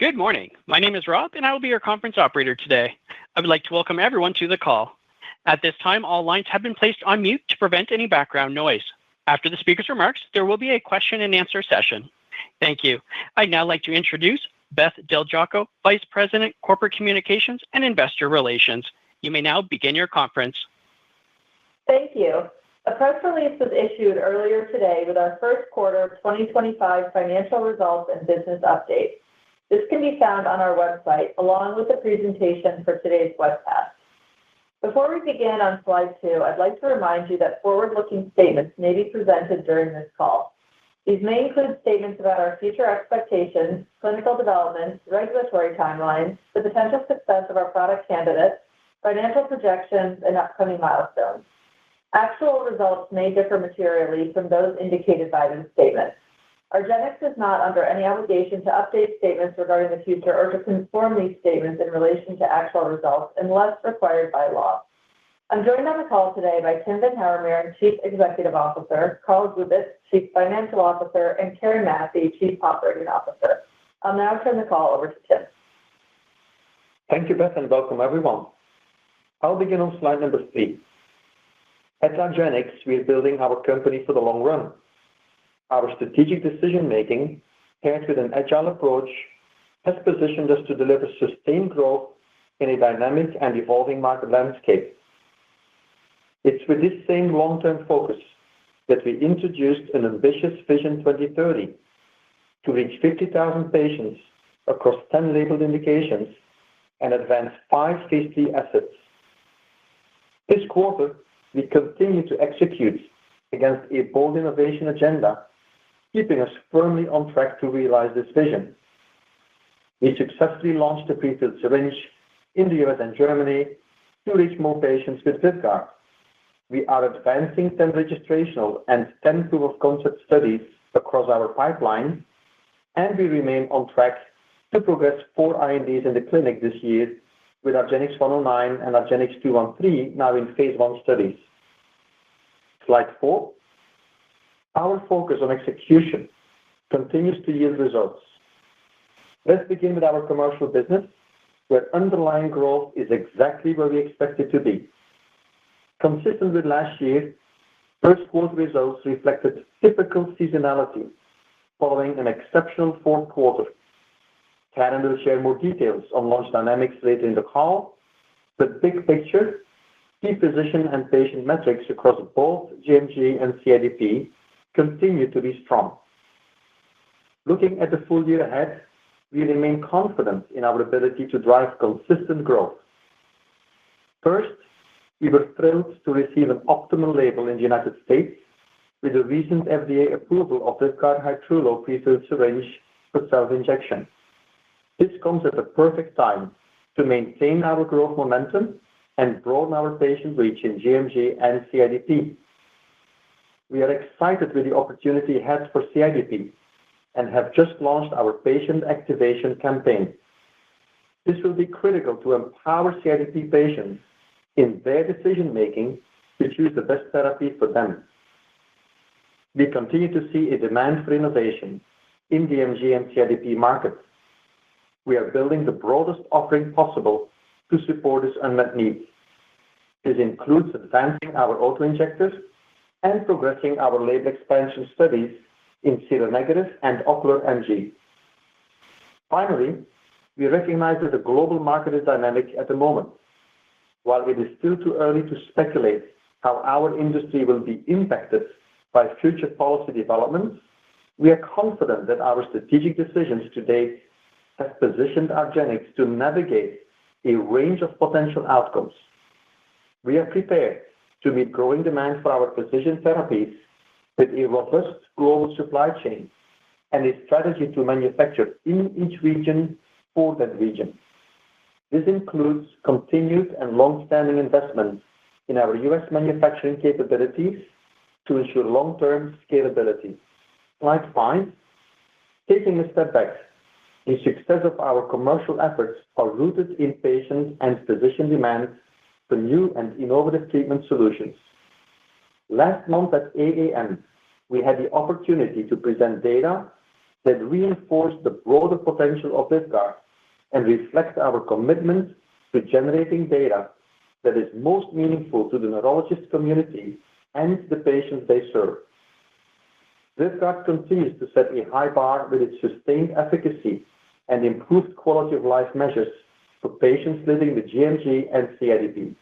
Good morning. My name is Rob, and I will be your conference operator today. I would like to welcome everyone to the call. At this time, all lines have been placed on mute to prevent any background noise. After the speaker's remarks, there will be a question and answer session. Thank you. I'd now like to introduce Beth Del Giaco, Vice President, Corporate Communications and Investor Relations. You may now begin your conference. Thank you. A press release was issued earlier today with our first quarter 2025 financial results and business update. This can be found on our website along with the presentation for today's webcast. Before we begin on slide 2, I'd like to remind you that forward-looking statements may be presented during this call. These may include statements about our future expectations, clinical developments, regulatory timelines, the potential success of our product candidates, financial projections, and upcoming milestones. Actual results may differ materially from those indicated by these statements. ARGX is not under any obligation to update statements regarding the future or to conform these statements in relation to actual results unless required by law. I'm joined on the call today by Tim Van Houwermeer, Chief Executive Officer, Carl Zubitz, Chief Financial Officer, and Carrie Massey, Chief Operating Officer. I'll now turn the call over to Tim. Thank you, Beth, and welcome everyone. I'll begin on slide number 3. At ARGX, we are building our company for the long run. Our strategic decision-making, paired with an agile approach, has positioned us to deliver sustained growth in a dynamic and evolving market landscape. It's with this same long-term focus that we introduced an ambitious Vision 2030 to reach 50,000 patients across 10 labeled indications and advance 5 phase 3 assets. This quarter, we continue to execute against a bold innovation agenda, keeping us firmly on track to realize this vision. We successfully launched the prefilled syringe in the US and Germany to reach more patients with VYGART. We are advancing 10 registrational and 10 proof-of-concept studies across our pipeline, and we remain on track to progress 4 INDs in the clinic this year with ARGX-121 and ARGX-213 now in phase 1 studies. Slide 4. Our focus on execution continues to yield results. Let's begin with our commercial business, where underlying growth is exactly where we expect it to be. Consistent with last year, first quarter results reflected typical seasonality following an exceptional fourth quarter. Karen will share more details on launch dynamics later in the call, but big picture, key physician and patient metrics across both gMG and CIDP continue to be strong. Looking at the full year ahead, we remain confident in our ability to drive consistent growth. First, we were thrilled to receive an optimal label in the United States with the recent FDA approval of VYGART HYTRULO prefilled syringe for self-injection. This comes at the perfect time to maintain our growth momentum and broaden our patient reach in gMG and CIDP. We are excited with the opportunity ahead for CIDP and have just launched our patient activation campaign. This will be critical to empower CIDP patients in their decision-making to choose the best therapy for them. We continue to see a demand for innovation in the gMG and CIDP markets. We are building the broadest offering possible to support this unmet need. This includes advancing our autoinjectors and progressing our label expansion studies in seronegative and ocular MG. Finally, we recognize that the global market is dynamic at the moment. While it is still too early to speculate how our industry will be impacted by future policy developments, we are confident that our strategic decisions to date have positioned ARGX to navigate a range of potential outcomes. We are prepared to meet growing demand for our precision therapies with a robust global supply chain and a strategy to manufacture in each region for that region. This includes continued and long-standing investments in our US manufacturing capabilities to ensure long-term scalability. Slide 5. Taking a step back, the success of our commercial efforts are rooted in patient and physician demand for new and innovative treatment solutions. Last month at AAM, we had the opportunity to present data that reinforce the broader potential of VYGART and reflect our commitment to generating data that is most meaningful to the neurologist community and the patients they serve. VYGART continues to set a high bar with its sustained efficacy and improved quality of life measures for patients living with gMG and CIDP.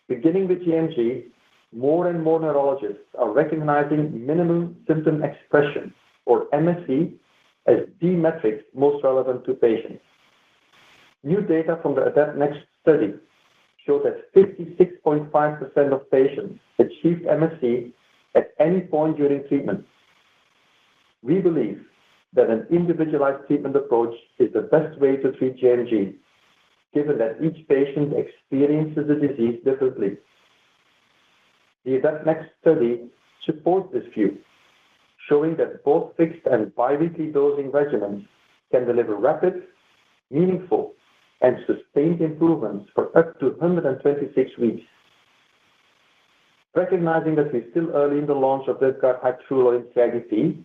Beginning with gMG, more and more neurologists are recognizing minimum symptom expression, or MSE, as the metric most relevant to patients. New data from the ADEPT-NEXT study showed that 56.5% of patients achieved MSE at any point during treatment. We believe that an individualized treatment approach is the best way to treat gMG, given that each patient experiences the disease differently. The ADEPT-NEXT study supports this view, showing that both fixed and biweekly dosing regimens can deliver rapid, meaningful, and sustained improvements for up to 126 weeks. Recognizing that we're still early in the launch of VYGART HYTRULO in CIDP,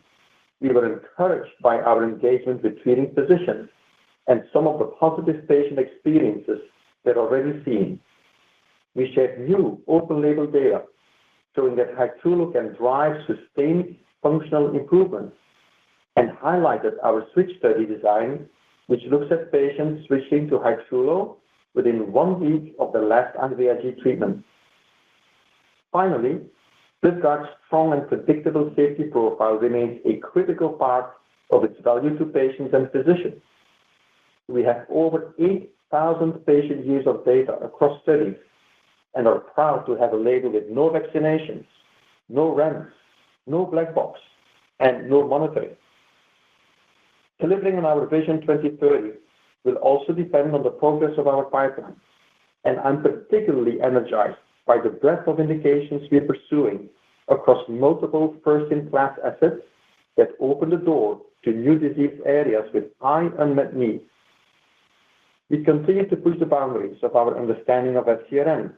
we were encouraged by our engagement with treating physicians and some of the positive patient experiences they're already seeing. We shared new open-label data showing that HYTRULO can drive sustained functional improvements and highlighted our switch study design, which looks at patients switching to HYTRULO within 1 week of the last anti-VYG treatment. Finally, VYGART's strong and predictable safety profile remains a critical part of its value to patients and physicians. We have over 8,000 patient years of data across studies and are proud to have a label with no vaccinations, no REMS, no black box, and no monitoring. Delivering on our Vision 2030 will also depend on the progress of our pipeline, and I'm particularly energized by the breadth of indications we're pursuing across multiple first-in-class assets that open the door to new disease areas with high unmet needs. We continue to push the boundaries of our understanding of FcRn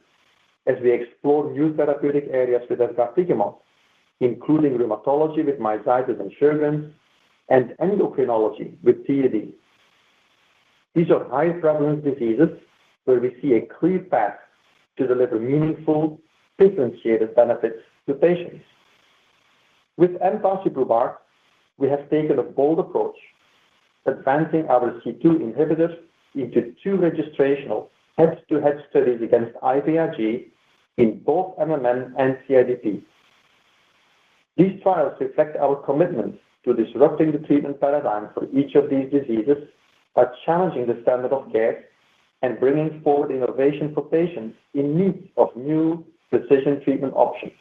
as we explore new therapeutic areas with efgartigimod, including rheumatology with myositis and Sjögren's, and endocrinology with TED. These are high-prevalence diseases where we see a clear path to deliver meaningful, differentiated benefits to patients. With empasiprubart, we have taken a bold approach, advancing our C2 inhibitors into 2 registrational head-to-head studies against IVIG in both MMN and CIDP. These trials reflect our commitment to disrupting the treatment paradigm for each of these diseases by challenging the standard of care and bringing forward innovation for patients in need of new precision treatment options.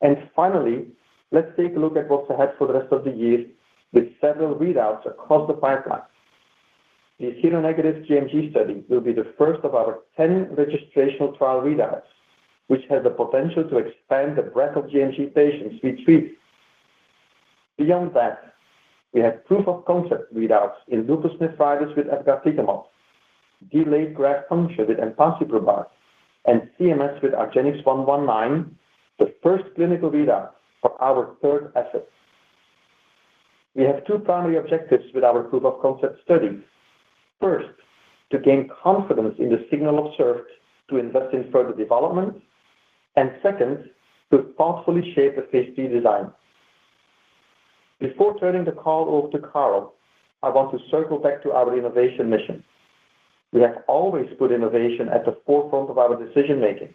And finally, let's take a look at what's ahead for the rest of the year with several readouts across the pipeline. The seronegative gMG study will be the first of our 10 registrational trial readouts, which has the potential to expand the breadth of gMG patients we treat. Beyond that, we have proof of concept readouts in lupus nephritis with efgartigimod, delayed graft function with empasiprubart, and CMS with ARGX-119, the first clinical readout for our third asset. We have 2 primary objectives with our proof of concept studies. First, to gain confidence in the signal observed to invest in further development, and second, to thoughtfully shape the phase 3 design. Before turning the call over to Carl, I want to circle back to our innovation mission. We have always put innovation at the forefront of our decision-making,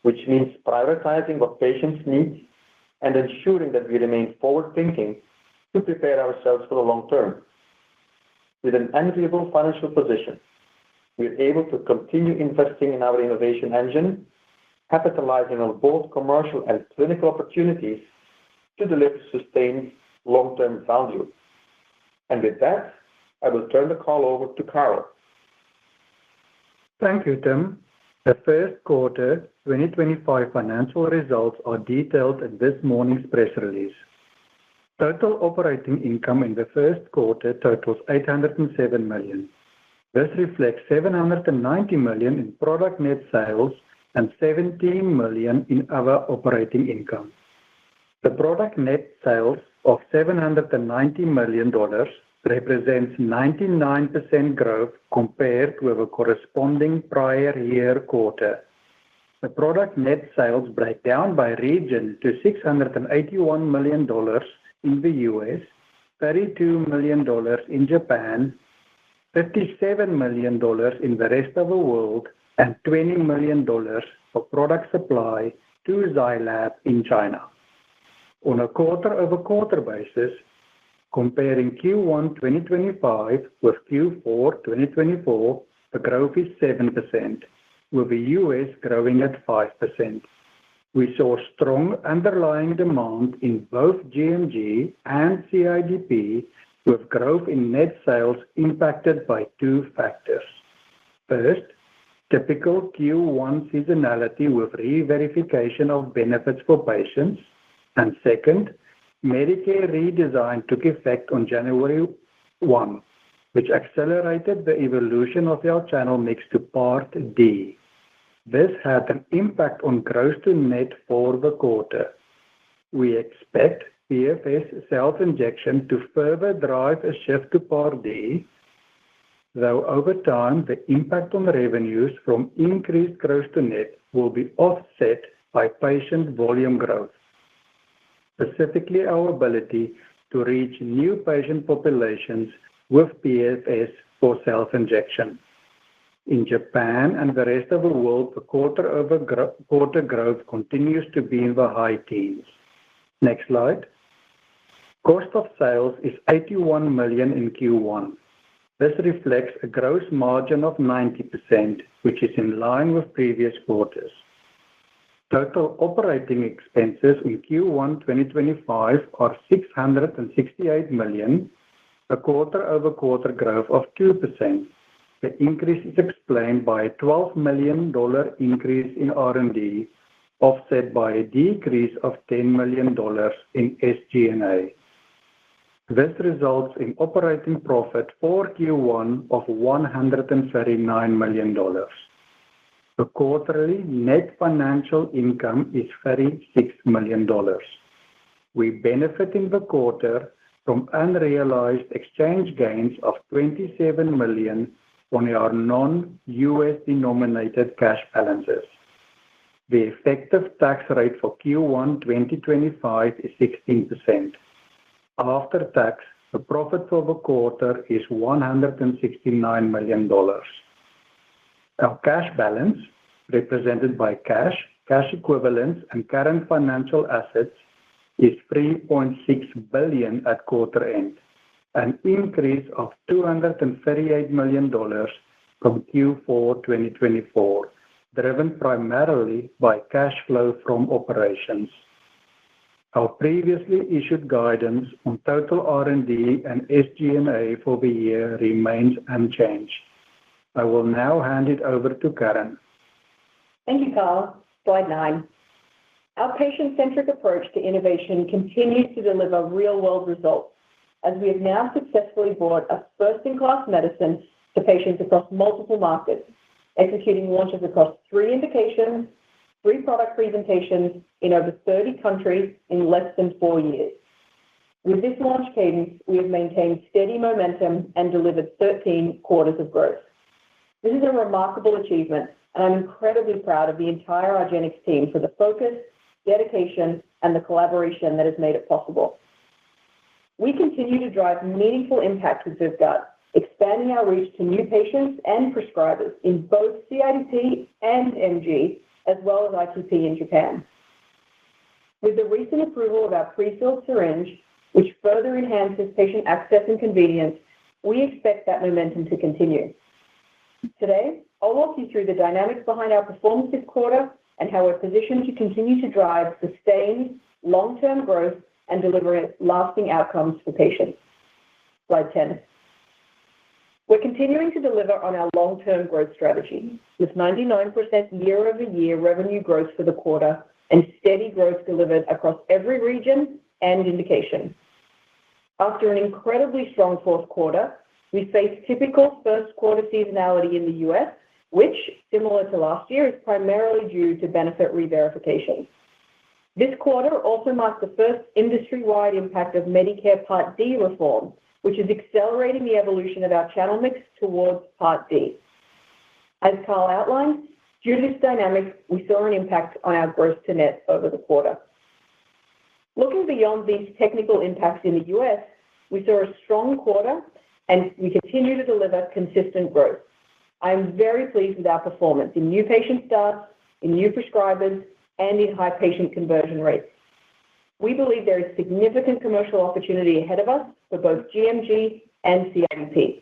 which means prioritizing what patients need and ensuring that we remain forward-thinking to prepare ourselves for the long term. With an enviable financial position, we are able to continue investing in our innovation engine, capitalizing on both commercial and clinical opportunities to deliver sustained long-term value. And with that, I will turn the call over to Carl. Thank you, Tim. The first quarter 2025 financial results are detailed in this morning's press release. Total operating income in the first quarter totals $807 million. This reflects $790 million in product net sales and $17 million in other operating income. The product net sales of $790 million represents 99% growth compared with a corresponding prior year quarter. The product net sales break down by region to $681 million in the US, $32 million in Japan, $57 million in the rest of the world, and $20 million for product supply to Zai Lab in China. On a quarter-over-quarter basis, comparing Q1 2025 with Q4 2024, the growth is 7%, with the US growing at 5%. We saw strong underlying demand in both GMG and CIDP, with growth in net sales impacted by two factors. First, typical Q1 seasonality with re-verification of benefits for patients, and second, Medicare redesign took effect on January 1, which accelerated the evolution of our channel mix to Part D. This had an impact on gross to net for the quarter. We expect PFS self-injection to further drive a shift to Part D, though over time the impact on revenues from increased gross to net will be offset by patient volume growth, specifically our ability to reach new patient populations with PFS for self-injection. In Japan and the rest of the world, the quarter-over-quarter growth continues to be in the high teens. Next slide. Cost of sales is $81 million in Q1. This reflects a gross margin of 90%, which is in line with previous quarters. Total operating expenses in Q1 2025 are $668 million, a quarter-over-quarter growth of 2%. The increase is explained by a $12 million increase in R&D, offset by a decrease of $10 million in SG&A. This results in operating profit for Q1 of $139 million. The quarterly net financial income is $36 million. We benefit in the quarter from unrealized exchange gains of $27 million on our non-US denominated cash balances. The effective tax rate for Q1 2025 is 16%. After tax, the profit for the quarter is $169 million. Our cash balance, represented by cash, cash equivalents, and current financial assets, is $3.6 billion at quarter end, an increase of $238 million from Q4 2024, driven primarily by cash flow from operations. Our previously issued guidance on total R&D and SG&A for the year remains unchanged. I will now hand it over to Karen. Thank you, Carl. Slide 9. Our patient-centric approach to innovation continues to deliver real-world results, as we have now successfully brought a first-in-class medicine to patients across multiple markets, executing launches across 3 indications, 3 product presentations in over 30 countries in less than 4 years. With this launch cadence, we have maintained steady momentum and delivered 13 quarters of growth. This is a remarkable achievement, and I'm incredibly proud of the entire ARGX team for the focus, dedication, and the collaboration that has made it possible. We continue to drive meaningful impact with VYGART, expanding our reach to new patients and prescribers in both CIDP and MG, as well as ITP in Japan. With the recent approval of our pre-filled syringe, which further enhances patient access and convenience, we expect that momentum to continue. Today, I'll walk you through the dynamics behind our performance this quarter and how we're positioned to continue to drive sustained long-term growth and deliver lasting outcomes for patients. Slide 10. We're continuing to deliver on our long-term growth strategy, with 99% year-over-year revenue growth for the quarter and steady growth delivered across every region and indication. After an incredibly strong fourth quarter, we faced typical first quarter seasonality in the US, which, similar to last year, is primarily due to benefit re-verification. This quarter also marks the first industry-wide impact of Medicare Part D reform, which is accelerating the evolution of our channel mix towards Part D. As Carl outlined, due to this dynamic, we saw an impact on our gross to net over the quarter. Looking beyond these technical impacts in the US, we saw a strong quarter and we continue to deliver consistent growth. I am very pleased with our performance in new patient starts, in new prescribers, and in high patient conversion rates. We believe there is significant commercial opportunity ahead of us for both GMG and CIDP.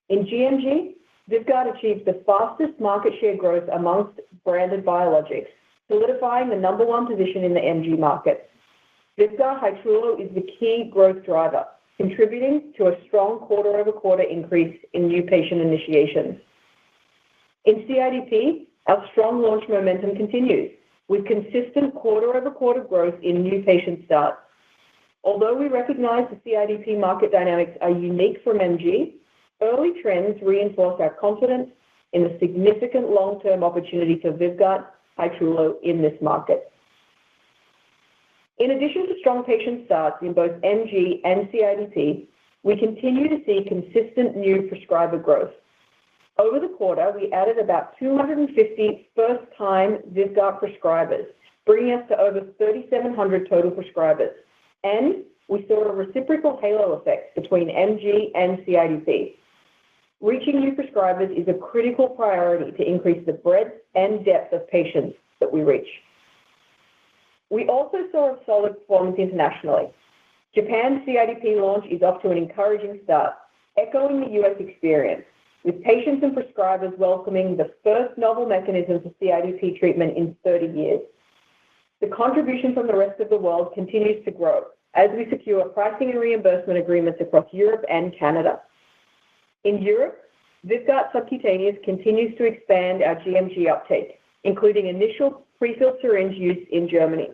In GMG, VYGART achieved the fastest market share growth amongst branded biologics, solidifying the number one position in the MG market. VYGART HYTRULO is the key growth driver, contributing to a strong quarter-over-quarter increase in new patient initiations. In CIDP, our strong launch momentum continues, with consistent quarter-over-quarter growth in new patient starts. Although we recognize the CIDP market dynamics are unique from MG, early trends reinforce our confidence in the significant long-term opportunity for VYGART HYTRULO in this market. In addition to strong patient starts in both MG and CIDP, we continue to see consistent new prescriber growth. Over the quarter, we added about 250 first-time VYGART prescribers, bringing us to over 3,700 total prescribers. And we saw a reciprocal halo effect between MG and CIDP. Reaching new prescribers is a critical priority to increase the breadth and depth of patients that we reach. We also saw a solid performance internationally. Japan's CIDP launch is off to an encouraging start, echoing the US experience, with patients and prescribers welcoming the first novel mechanism for CIDP treatment in 30 years. The contribution from the rest of the world continues to grow as we secure pricing and reimbursement agreements across Europe and Canada. In Europe, VYGART subcutaneous continues to expand our GMG uptake, including initial prefilled syringe use in Germany.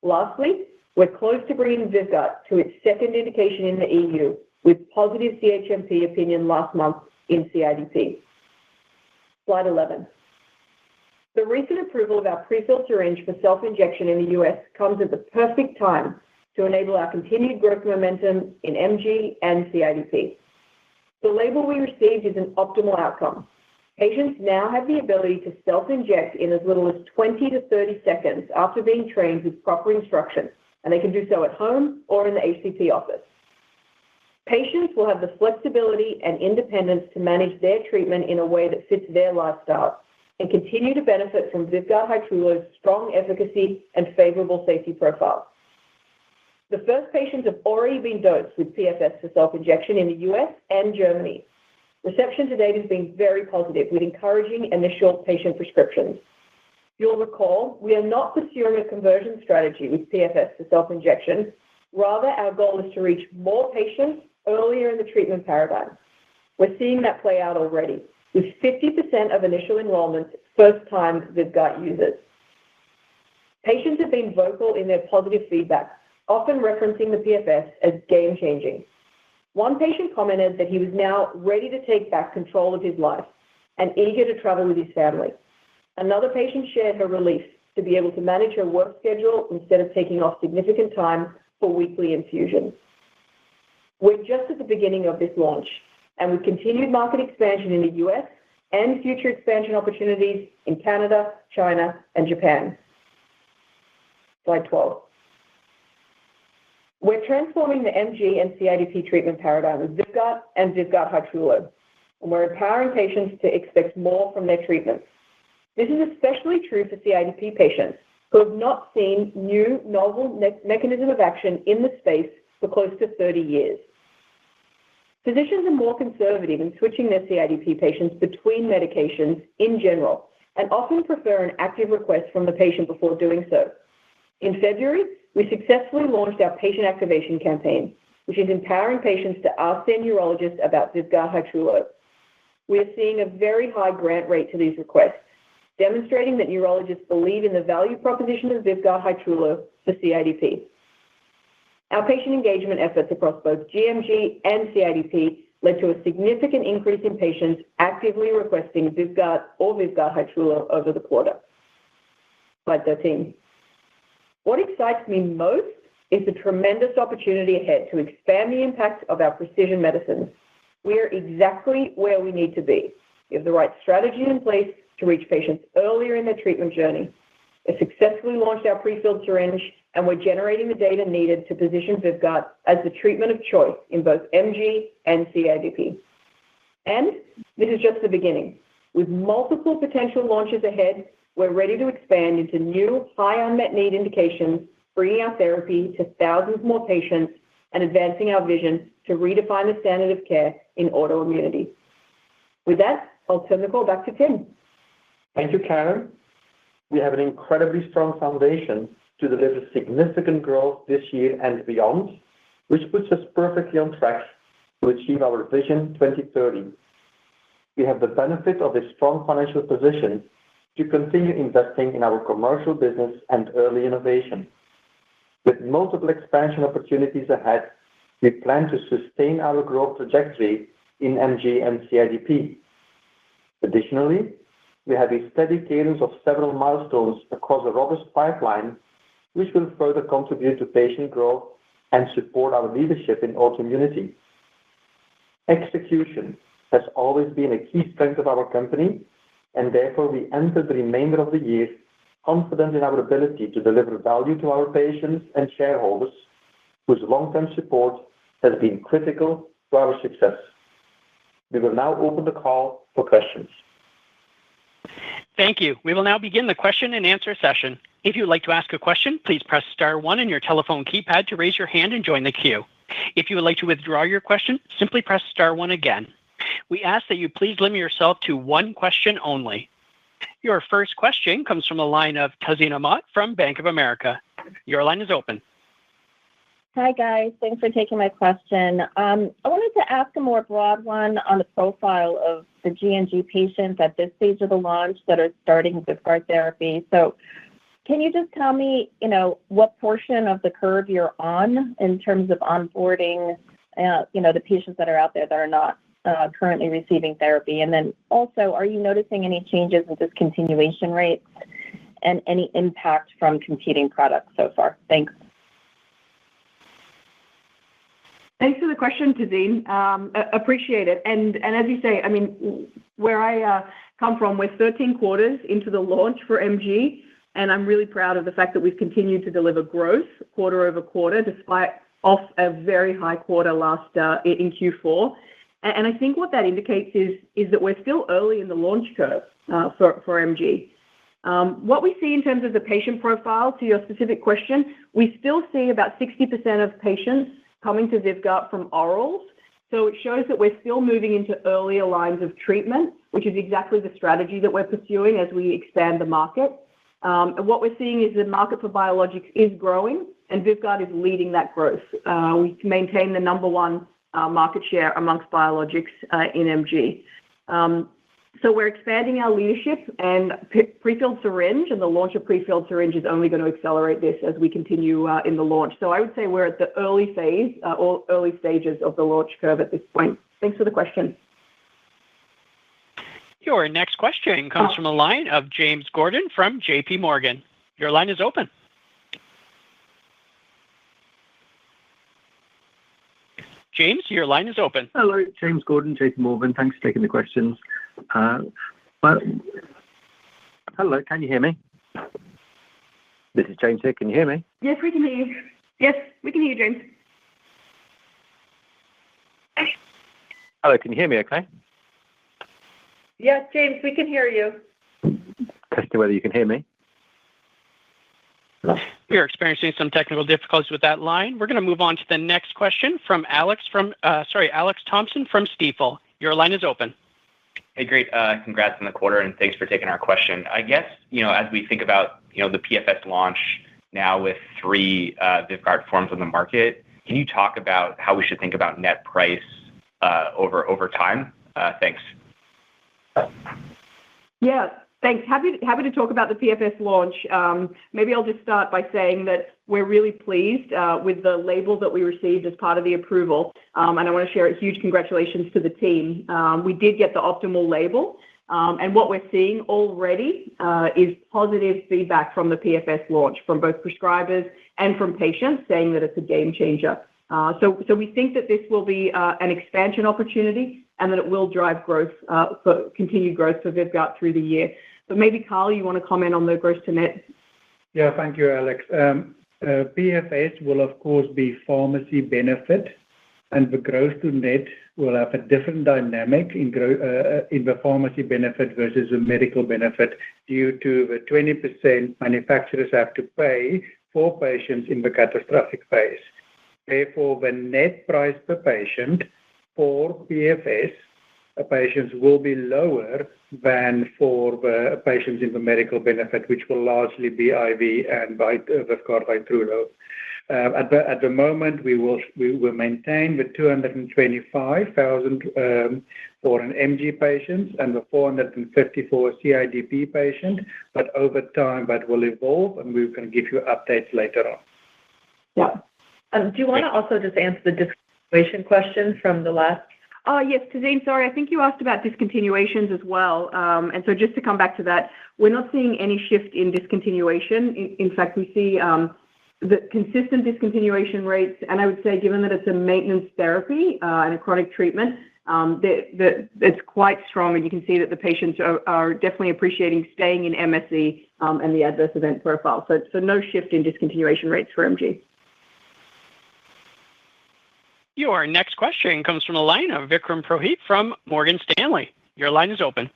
Lastly, we're close to bringing VYGART to its second indication in the EU, with positive CHMP opinion last month in CIDP. Slide 11. The recent approval of our prefilled syringe for self-injection in the US comes at the perfect time to enable our continued growth momentum in MG and CIDP. The label we received is an optimal outcome. Patients now have the ability to self-inject in as little as 20 to 30 seconds after being trained with proper instruction, and they can do so at home or in the HCP office. Patients will have the flexibility and independence to manage their treatment in a way that fits their lifestyle and continue to benefit from VYGART HYTRULO's strong efficacy and favorable safety profile. The first patients have already been dosed with PFS for self-injection in the US and Germany. Reception to date has been very positive, with encouraging initial patient prescriptions. You'll recall, we are not pursuing a conversion strategy with PFS for self-injection. Rather, our goal is to reach more patients earlier in the treatment paradigm. We're seeing that play out already, with 50% of initial enrollments first-time VYGART users. Patients have been vocal in their positive feedback, often referencing the PFS as game-changing. One patient commented that he was now ready to take back control of his life and eager to travel with his family. Another patient shared her relief to be able to manage her work schedule instead of taking off significant time for weekly infusions. We're just at the beginning of this launch, and with continued market expansion in the US and future expansion opportunities in Canada, China, and Japan. Slide 12. We're transforming the MG and CIDP treatment paradigm with VYGART and VYGART HYTRULO, and we're empowering patients to expect more from their treatments. This is especially true for CIDP patients who have not seen new novel mechanism of action in the space for close to 30 years. Physicians are more conservative in switching their CIDP patients between medications in general and often prefer an active request from the patient before doing so. In February, we successfully launched our patient activation campaign, which is empowering patients to ask their neurologist about VYGART HYTRULO. We are seeing a very high grant rate to these requests, demonstrating that neurologists believe in the value proposition of VYGART HYTRULO for CIDP. Our patient engagement efforts across both GMG and CIDP led to a significant increase in patients actively requesting VYGART or VYGART HYTRULO over the quarter. Slide 13. What excites me most is the tremendous opportunity ahead to expand the impact of our precision medicines. We are exactly where we need to be. We have the right strategy in place to reach patients earlier in their treatment journey. We successfully launched our prefilled syringe, and we're generating the data needed to position VYGART as the treatment of choice in both MG and CIDP. And this is just the beginning. With multiple potential launches ahead, we're ready to expand into new high unmet need indications, bringing our therapy to thousands more patients and advancing our vision to redefine the standard of care in autoimmunity. With that, I'll turn the call back to Tim. Thank you, Karen. We have an incredibly strong foundation to deliver significant growth this year and beyond, which puts us perfectly on track to achieve our Vision 2030. We have the benefit of a strong financial position to continue investing in our commercial business and early innovation. With multiple expansion opportunities ahead, we plan to sustain our growth trajectory in MG and CIDP. Additionally, we have a steady cadence of several milestones across a robust pipeline, which will further contribute to patient growth and support our leadership in autoimmunity. Execution has always been a key strength of our company, and therefore we enter the remainder of the year confident in our ability to deliver value to our patients and shareholders, whose long-term support has been critical to our success. We will now open the call for questions. Thank you. We will now begin the question and answer session. If you would like to ask a question, please press star one on your telephone keypad to raise your hand and join the queue. If you would like to withdraw your question, simply press star one again. We ask that you please limit yourself to one question only. Your first question comes from the line of Tazeen Ahmad from Bank of America. Your line is open. Hi, guys. Thanks for taking my question. I wanted to ask a more broad one on the profile of the GNG patients at this stage of the launch that are starting VYGART therapy. So can you just tell me, what portion of the curve you're on in terms of onboarding, the patients that are out there that are not currently receiving therapy? And then also, are you noticing any changes in discontinuation rates and any impact from competing products so far? Thanks. Thanks for the question, Tazeen. Appreciate it. And as you say, where I come from, we're 13 quarters into the launch for MG, and I'm really proud of the fact that we've continued to deliver growth quarter over quarter, despite off a very high quarter last in Q4. And I think what that indicates is that we're still early in the launch curve for MG. What we see in terms of the patient profile, to your specific question, we still see about 60% of patients coming to VYGART from orals. So it shows that we're still moving into earlier lines of treatment, which is exactly the strategy that we're pursuing as we expand the market. And what we're seeing is the market for biologics is growing, and VYGART is leading that growth. We maintain the number one market share amongst biologics in MG. So we're expanding our leadership, and prefilled syringe and the launch of prefilled syringe is only going to accelerate this as we continue in the launch. So I would say we're at the early phase or early stages of the launch curve at this point. Thanks for the question. Your next question comes from a line of James Gordon from JP Morgan. Your line is open. James, your line is open. Hello, James Gordon, JP Morgan. Thanks for taking the questions. Hello, can you hear me? This is James here. Can you hear me? Yes, we can hear you. Yes, we can hear you, James. Hello, can you hear me okay? Yes, James, we can hear you. Testing whether you can hear me. We are experiencing some technical difficulties with that line. We're going to move on to the next question from Alex Thompson from Stifel. Your line is open. Hey, great. Congrats on the quarter, and thanks for taking our question. I guess, as we think about, the PFS launch now with 3 VYGART forms on the market, can you talk about how we should think about net price over time? Thanks. Yeah, thanks. Happy to talk about the PFS launch. Maybe I'll just start by saying that we're really pleased with the label that we received as part of the approval. And I want to share a huge congratulations to the team. We did get the optimal label, And what we're seeing already is positive feedback from the PFS launch from both prescribers and from patients saying that it's a game changer. So we think that this will be an expansion opportunity and that it will drive growth for continued growth for VYVGART through the year. But maybe, Carl, you want to comment on the gross to net? Yeah, thank you, Alex. PFS will, of course, be pharmacy benefit, and the gross to net will have a different dynamic in the pharmacy benefit versus the medical benefit due to the 20% manufacturers have to pay for patients in the catastrophic phase. Therefore, the net price per patient for PFS patients will be lower than for the patients in the medical benefit, which will largely be IV and VYGART HYTRULO. At the moment, we will maintain the 225,000 for an MG patient and the 450 for a CIDP patient, but over time that will evolve, and we can give you updates later on. Yeah. Do you want to also just answer the discontinuation question from the last? Yes, Tazeen, sorry, I think you asked about discontinuations as well. And so just to come back to that, we're not seeing any shift in discontinuation. In fact, we see the consistent discontinuation rates, and I would say given that it's a maintenance therapy and a chronic treatment, it's quite strong, and you can see that the patients are definitely appreciating staying in MSE and the adverse event profile. So no shift in discontinuation rates for MG. Your next question comes from the line of Vikram Purohit from Morgan Stanley. Your line is open.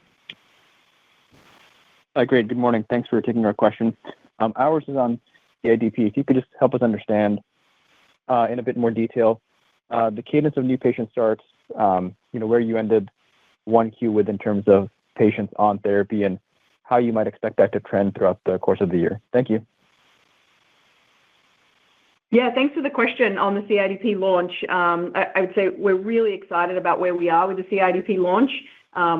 Great. Good morning. Thanks for taking our question. Ours is on CIDP. If you could just help us understand in a bit more detail the cadence of new patient starts, where you ended 1Q with in terms of patients on therapy and how you might expect that to trend throughout the course of the year. Thank you. Yeah, thanks for the question on the CIDP launch. I would say we're really excited about where we are with the CIDP launch.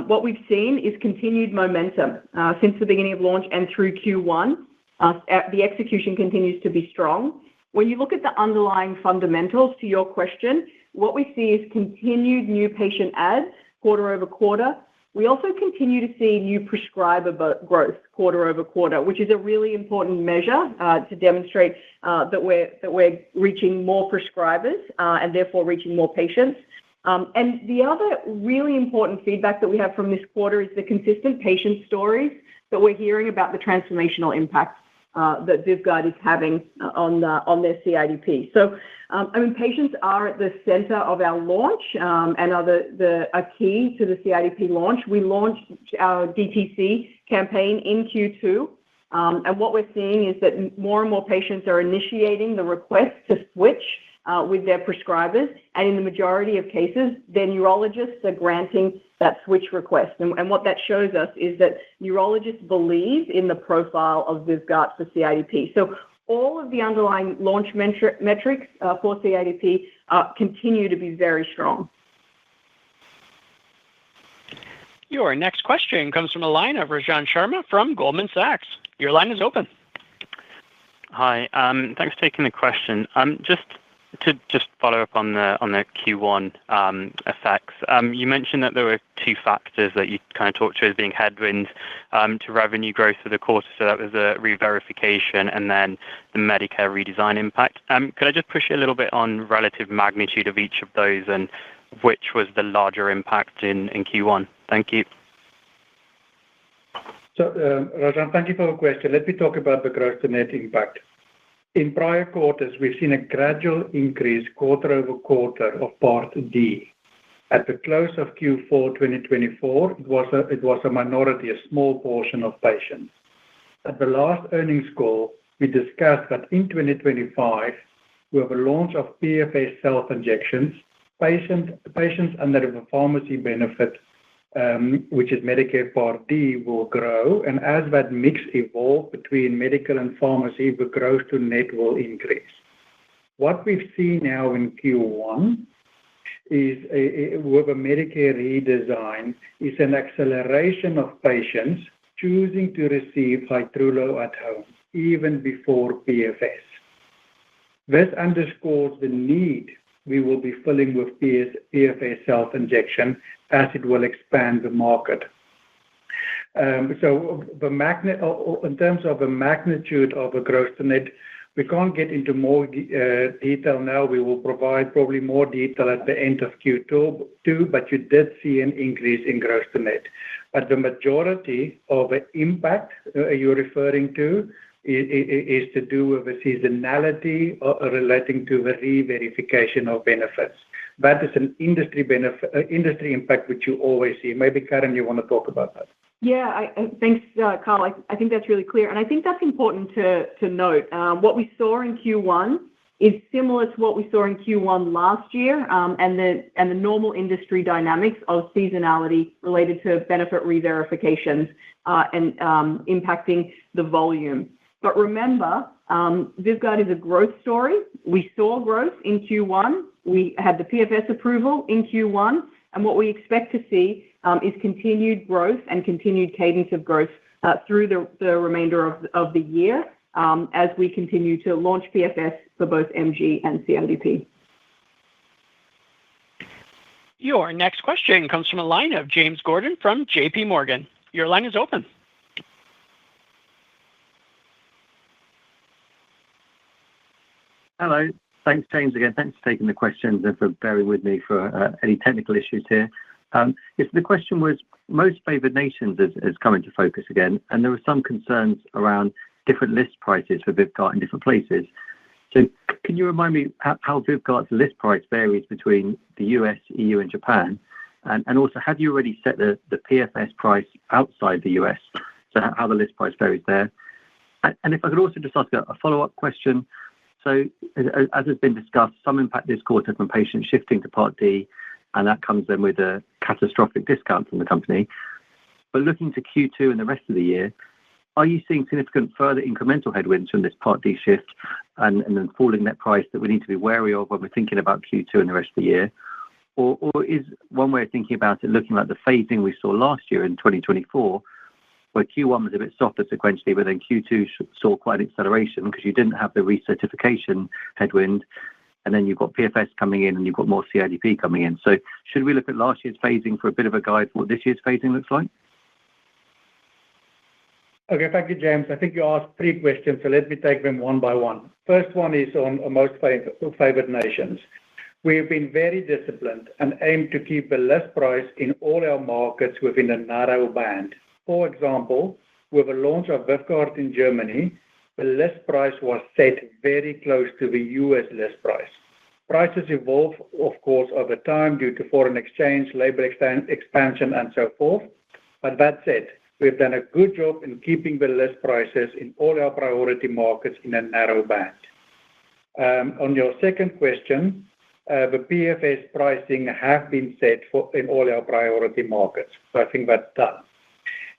What we've seen is continued momentum since the beginning of launch and through Q1. The execution continues to be strong. When you look at the underlying fundamentals to your question, what we see is continued new patient adds quarter over quarter. We also continue to see new prescriber growth quarter over quarter, which is a really important measure to demonstrate that we're reaching more prescribers and therefore reaching more patients. And the other really important feedback that we have from this quarter is the consistent patient stories that we're hearing about the transformational impact that VYVGART is having on their CIDP. So, patients are at the center of our launch and are a key to the CIDP launch. We launched our DTC campaign in Q2, and what we're seeing is that more and more patients are initiating the request to switch with their prescribers, and in the majority of cases, their neurologists are granting that switch request. And what that shows us is that neurologists believe in the profile of VYVGART for CIDP. So all of the underlying launch metrics for CIDP continue to be very strong. Your next question comes from a line of Rajan Sharma from Goldman Sachs. Your line is open. Hi, thanks for taking the question. Just follow up on the Q1 effects. You mentioned that there were two factors that you kind of talked to as being headwinds to revenue growth for the quarter. So that was a re-verification and then the Medicare redesign impact. Could I just push you a little bit on relative magnitude of each of those and which was the larger impact in Q1? Thank you. So, Rajan, thank you for the question. Let me talk about the gross to net impact. In prior quarters, we've seen a gradual increase quarter over quarter of Part D. At the close of Q4 2024, it was a minority, a small portion of patients. At the last earnings call, we discussed that in 2025, with the launch of PFS self-injections, patients under the pharmacy benefit, which is Medicare Part D, will grow. And as that mix evolves between medical and pharmacy, the gross to net will increase. What we've seen now in Q1 is, with a Medicare redesign, is an acceleration of patients choosing to receive HYTRULO at home, even before PFS. This underscores the need we will be filling with PFS self-injection as it will expand the market. So in terms of the magnitude of a gross to net, we can't get into more detail now. We will provide probably more detail at the end of Q2, but you did see an increase in gross to net. But the majority of the impact you're referring to is to do with the seasonality relating to the re-verification of benefits. That is an industry impact which you always see. Maybe, Karen, you want to talk about that? Yeah, thanks, Carl. I think that's really clear. And I think that's important to note. What we saw in Q1 is similar to what we saw in Q1 last year, and the normal industry dynamics of seasonality related to benefit re-verifications and impacting the volume. But remember, VYVGART is a growth story. We saw growth in Q1. We had the PFS approval in Q1, and what we expect to see is continued growth and continued cadence of growth through the remainder of the year as we continue to launch PFS for both MG and CIDP. Your next question comes from a line of James Gordon from JP Morgan. Your line is open. Hello. Thanks, James, again. Thanks for taking the questions and for bearing with me for any technical issues here. If the question was, most favored nations has come into focus again, and there were some concerns around different list prices for VYVGART in different places. So can you remind me how VYVGART's list price varies between the US, EU, and Japan? And also, have you already set the PFS price outside the US? So how the list price varies there? And if I could also just ask a follow-up question. So as has been discussed, some impact this quarter from patients shifting to Part D, and that comes then with a catastrophic discount from the company. But looking to Q2 and the rest of the year, are you seeing significant further incremental headwinds from this Part D shift and then falling net price that we need to be wary of when we're thinking about Q2 and the rest of the year? Or is one way of thinking about it looking like the phasing we saw last year in 2024, where Q1 was a bit softer sequentially, but then Q2 saw quite an acceleration because you didn't have the recertification headwind, and then you've got PFS coming in and you've got more CIDP coming in. So should we look at last year's phasing for a bit of a guide for what this year's phasing looks like? Okay, thank you, James. I think you asked 3 questions, so let me take them one by one. First one is on most favored nations. We have been very disciplined and aim to keep the list price in all our markets within a narrow band. For example, with the launch of VYVGART in Germany, the list price was set very close to the US list price. Prices evolve, of course, over time due to foreign exchange, label expansion, and so forth. But that said, we've done a good job in keeping the list prices in all our priority markets in a narrow band. On your second question, the PFS pricing have been set in all our priority markets. So I think that's done.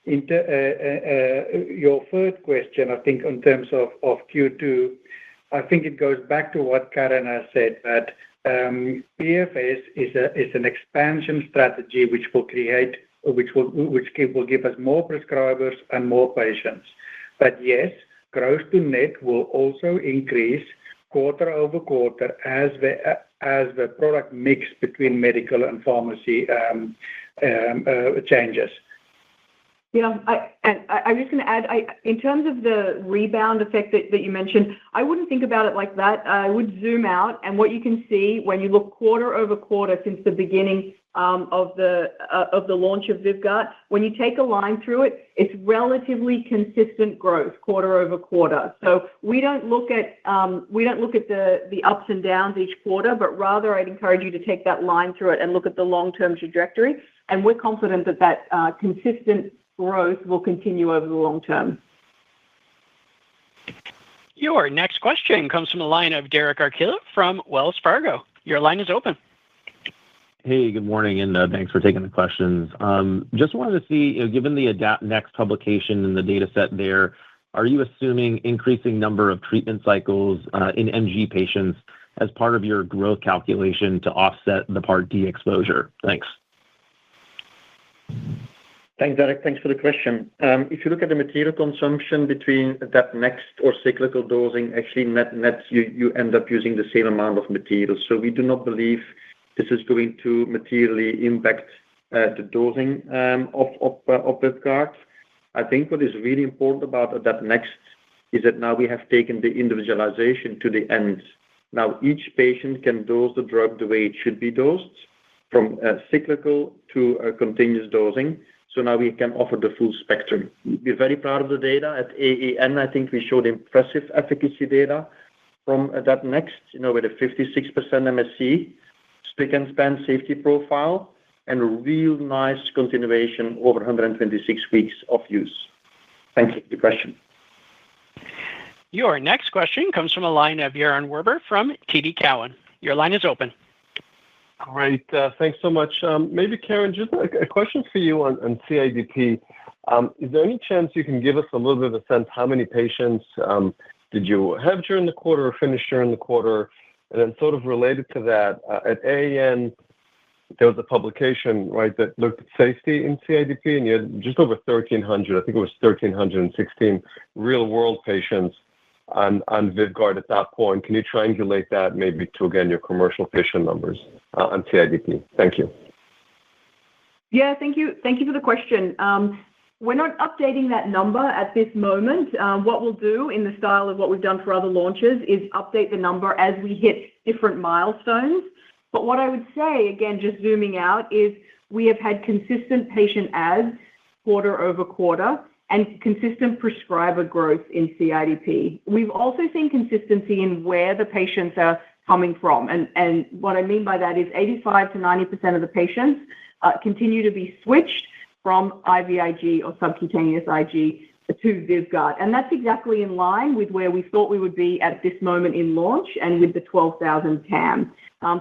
Your third question, I think, in terms of Q2, I think it goes back to what Karen has said, that PFS is an expansion strategy which will give us more prescribers and more patients. But yes, gross to net will also increase quarter over quarter as the product mix between medical and pharmacy changes. Yeah, I'm just going to add, in terms of the rebound effect that you mentioned, I wouldn't think about it like that. I would zoom out, and what you can see when you look quarter over quarter since the beginning of the launch of VYVGART, when you take a line through it, it's relatively consistent growth quarter over quarter. So we don't look at the ups and downs each quarter, but rather I'd encourage you to take that line through it and look at the long-term trajectory. And we're confident that consistent growth will continue over the long term. Your next question comes from the line of Derek Archila from Wells Fargo. Your line is open. Hey, good morning, and thanks for taking the questions. Just wanted to see, given the ADAPT Next publication and the data set there, are you assuming increasing number of treatment cycles in MG patients as part of your growth calculation to offset the Part D exposure? Thanks. Thanks, Derek. Thanks for the question. If you look at the material consumption between ADAPT Next or cyclical dosing, actually net you end up using the same amount of material. So we do not believe this is going to materially impact the dosing of VYVGART. I think what is really important about that next is that now we have taken the individualization to the end. Now each patient can dose the drug the way it should be dosed, from cyclical to continuous dosing. So now we can offer the full spectrum. We're very proud of the data. At AAN, I think we showed impressive efficacy data from that next, with a 56% MSC, spick and span safety profile, and a real nice continuation over 126 weeks of use. Thank you for the question. Your next question comes from a line of Yaron Werber from TD Cowen. Your line is open. Great. Thanks so much. Maybe, Karen, just a question for you on CIDP. Is there any chance you can give us a little bit of a sense how many patients did you have during the quarter or finish during the quarter? And then sort of related to that, at AAN, there was a publication, right, that looked at safety in CIDP, and you had just over 1,300, I think it was 1,316 real-world patients on VYGART at that point. Can you triangulate that maybe to, again, your commercial patient numbers on CIDP? Thank you. Yeah, thank you. Thank you for the question. We're not updating that number at this moment. What we'll do in the style of what we've done for other launches is update the number as we hit different milestones. But what I would say, again, just zooming out, is we have had consistent patient adds quarter over quarter and consistent prescriber growth in CIDP. We've also seen consistency in where the patients are coming from. And what I mean by that is 85 to 90% of the patients continue to be switched from IVIG or subcutaneous IG to VYGART. And that's exactly in line with where we thought we would be at this moment in launch and with the 12,000 TAM.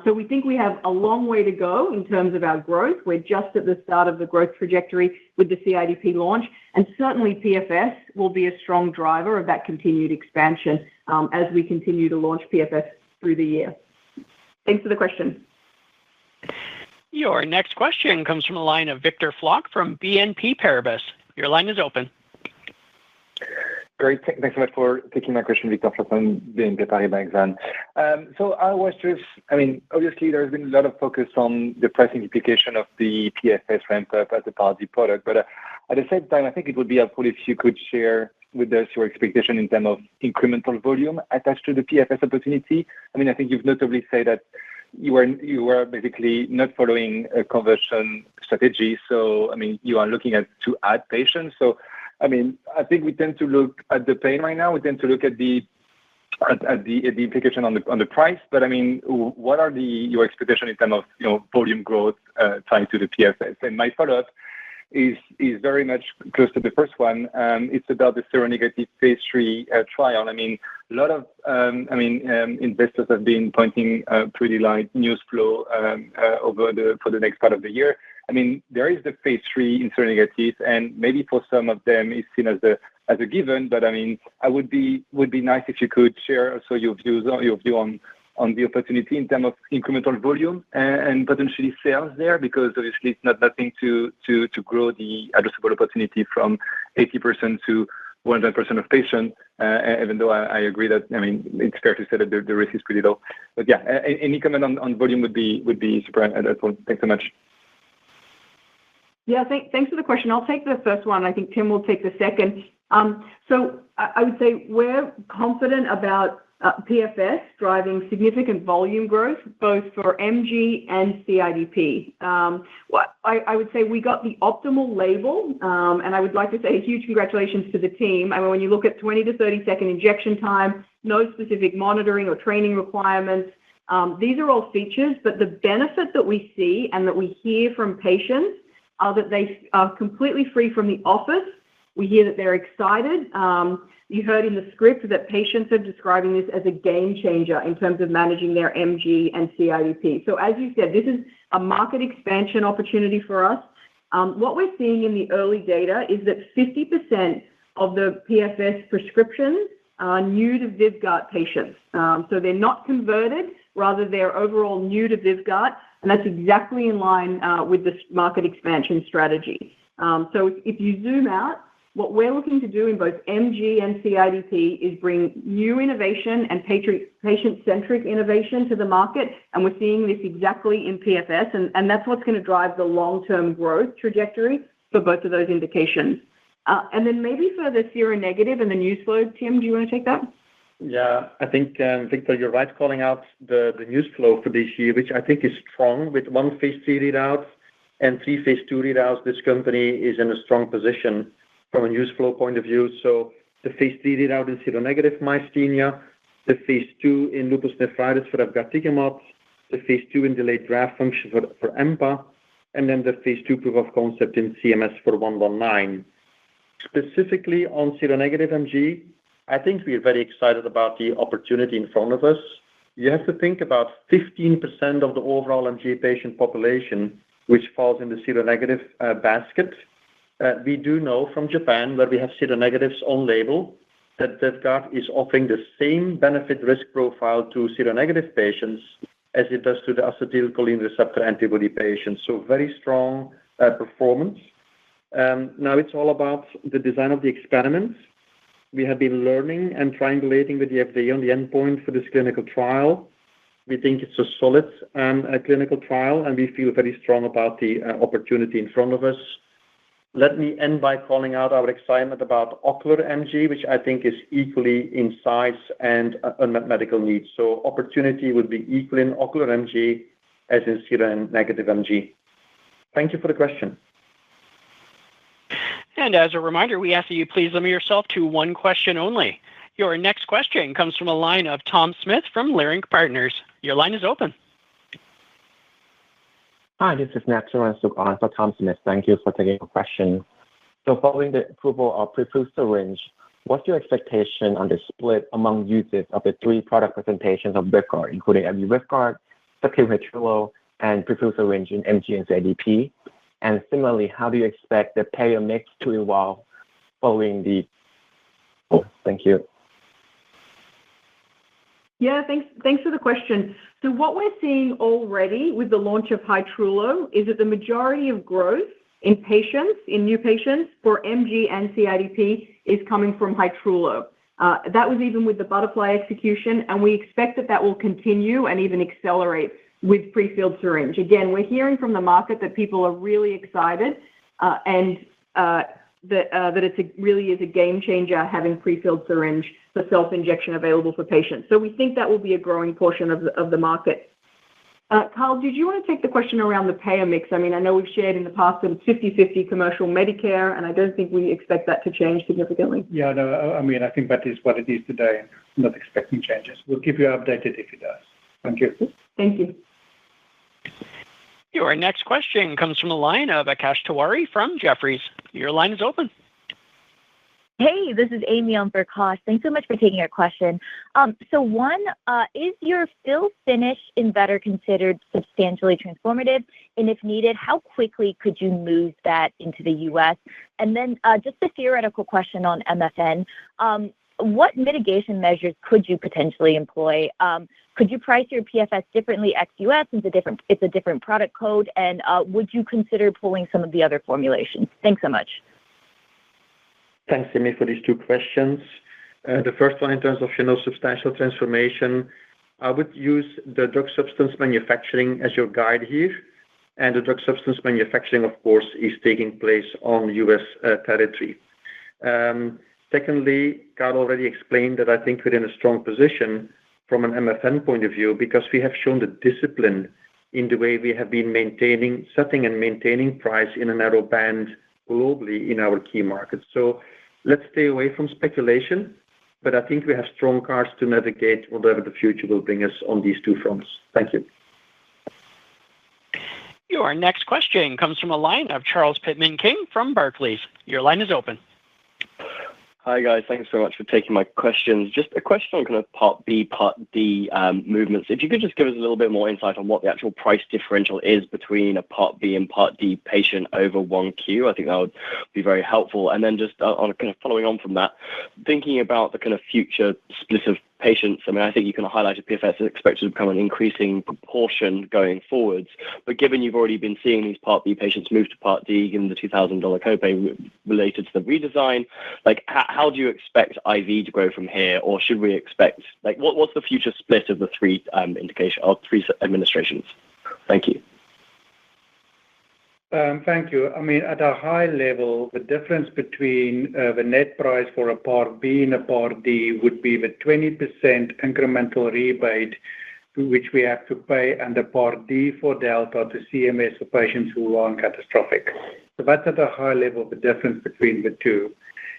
So we think we have a long way to go in terms of our growth. We're just at the start of the growth trajectory with the CIDP launch, and certainly PFS will be a strong driver of that continued expansion as we continue to launch PFS through the year. Thanks for the question. Your next question comes from a line of Victor Floch from BNP Paribas. Your line is open. Great. Thanks so much for taking my question, Victor Floch from BNP Paribas. So I was just, obviously there's been a lot of focus on the pricing implication of the PFS ramp up as a Part D product, but at the same time, I think it would be helpful if you could share with us your expectation in terms of incremental volume attached to the PFS opportunity. I think you've notably said that you were basically not following a conversion strategy. So, you are looking at to add patients. So, I think we tend to look at the pain right now. We tend to look at the implication on the price. But what are your expectation in terms of volume growth tied to the PFS? And my follow-up is very much close to the first one. It's about the seronegative phase 3 trial. A lot of investors have been pointing pretty light news flow for the next part of the year. There is the phase 3 in seronegative, and maybe for some of them it's seen as a given. But I would be nice if you could share also your view on the opportunity in terms of incremental volume and potentially sales there, because obviously it's not nothing to grow the addressable opportunity from 80% to 100% of patients. Even though I agree that it's fair to say that the risk is pretty low. But yeah, any comment on volume would be super helpful. Thanks so much. Yeah, thanks for the question. I'll take the first one. I think Tim will take the second. So I would say we're confident about PFS driving significant volume growth, both for MG and CIDP. I would say we got the optimal label, and I would like to say a huge congratulations to the team. When you look at 20 to 30 second injection time, no specific monitoring or training requirements, these are all features, but the benefit that we see and that we hear from patients are that they are completely free from the office. We hear that they're excited. You heard in the script that patients are describing this as a game changer in terms of managing their MG and CIDP. So as you said, this is a market expansion opportunity for us. What we're seeing in the early data is that 50% of the PFS prescriptions are new to VYGART patients. So they're not converted, rather they're overall new to VYGART, and that's exactly in line with this market expansion strategy. So if you zoom out, what we're looking to do in both MG and CIDP is bring new innovation and patient-centric innovation to the market, and we're seeing this exactly in PFS, and that's what's going to drive the long-term growth trajectory for both of those indications. And then maybe for the seronegative and the news flow, Tim, do you want to take that? Yeah, I think, Victor, you're right calling out the news flow for this year, which I think is strong with 1 phase 3 readout and 3 phase 2 readouts. This company is in a strong position from a news flow point of view. So the phase 3 readout in seronegative myasthenia, the phase 2 in lupus nephritis for efgartigimod, the phase 2 in delayed graft function for EMPA, and then the phase 2 proof of concept in CMS for 119. Specifically on seronegative MG, I think we are very excited about the opportunity in front of us. You have to think about 15% of the overall MG patient population, which falls in the seronegative basket. We do know from Japan, where we have seronegatives on label, that VYGART is offering the same benefit risk profile to seronegative patients as it does to the acetylcholine receptor antibody patients. So very strong performance. Now it's all about the design of the experiments. We have been learning and triangulating with the FDA on the endpoint for this clinical trial. We think it's a solid clinical trial, and we feel very strong about the opportunity in front of us. Let me end by calling out our excitement about ocular MG, which I think is equally in size and unmet medical needs. So opportunity would be equal in ocular MG as in seronegative MG. Thank you for the question. And as a reminder, we ask that you please limit yourself to one question only. Your next question comes from a line of Tom Smith from Leerink Partners. Your line is open. Hi, this is Natural on for Tom Smith. Thank you for taking the question. So following the approval of prefilled syringe, what's your expectation on the split among uses of the 3 product presentations of VYGART, including VYGART, subQ HYTRULO, and prefilled syringe in MG and CIDP? And similarly, how do you expect the payer mix to evolve following the... Oh, thank you. Yeah, thanks for the question. So what we're seeing already with the launch of HYTRULO is that the majority of growth in patients, in new patients for MG and CIDP is coming from HYTRULO. That was even with the butterfly execution, and we expect that will continue and even accelerate with prefilled syringe. Again, we're hearing from the market that people are really excited and that it really is a game changer having prefilled syringe for self-injection available for patients. So we think that will be a growing portion of the market. Carl, did you want to take the question around the payer mix? I mean, I know we've shared in the past that it's 50-50 commercial Medicare, and I don't think we expect that to change significantly. Yeah, no, I mean, I think that is what it is today. I'm not expecting changes. We'll keep you updated if it does. Thank you. Thank you. Your next question comes from the line of Akash Tewari from Jefferies. Your line is open. Hey, this is Amy on for Akash. Thanks so much for taking our question. So one, is your fill finish in Vetter considered substantially transformative? And if needed, how quickly could you move that into the U.S.? And then just a theoretical question on MFN. What mitigation measures could you potentially employ? Could you price your PFS differently ex-US since it's a different product code? And would you consider pulling some of the other formulations? Thanks so much. Thanks, Amy, for these 2 questions. The first one, in terms of substantial transformation, I would use the drug substance manufacturing as your guide here. And the drug substance manufacturing, of course, is taking place on U.S. territory. Secondly, Carl already explained that I think we're in a strong position from an MFN point of view because we have shown the discipline in the way we have been setting and maintaining price in a narrow band globally in our key markets. So let's stay away from speculation, but I think we have strong cards to navigate whatever the future will bring us on these 2 fronts. Thank you. Your next question comes from a line of Charles Pittman-King from Barclays. Your line is open. Hi, guys. Thanks so much for taking my questions. Just a question on kind of Part B, Part D movements. If you could just give us a little bit more insight on what the actual price differential is between a Part B and Part D patient over 1Q, I think that would be very helpful. And then just on kind of following on from that, thinking about the kind of future split of patients, I mean, I think you can highlight a PFS is expected to become an increasing proportion going forwards. But given you've already been seeing these Part B patients move to Part D, given the $2,000 copay related to the redesign, like how do you expect IV to grow from here? Or should we expect, like, what's the future split of the 3 indication or 3 administrations? Thank you. Thank you. I mean, at a high level, the difference between the net price for a Part B and a Part D would be the 20% incremental rebate which we have to pay under Part D for Delta to CMS for patients who are catastrophic. So that's at a high level, the difference between the two.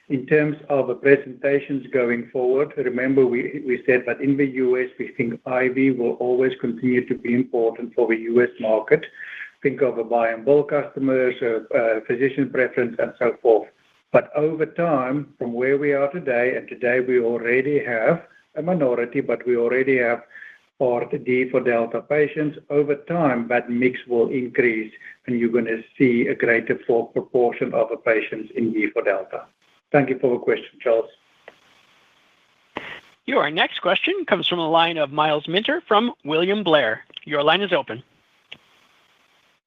In terms of the presentations going forward, remember we said that in the US, we think IV will always continue to be important for the US market. Think of a buy and bill customers, physician preference, and so forth. But over time, from where we are today, and today we already have a minority, but we already have Part D for Delta patients. Over time, that mix will increase, and you're going to see a greater proportion of the patients in D for Delta. Thank you for the question, Charles. Your next question comes from the line of Miles Minter from William Blair. Your line is open.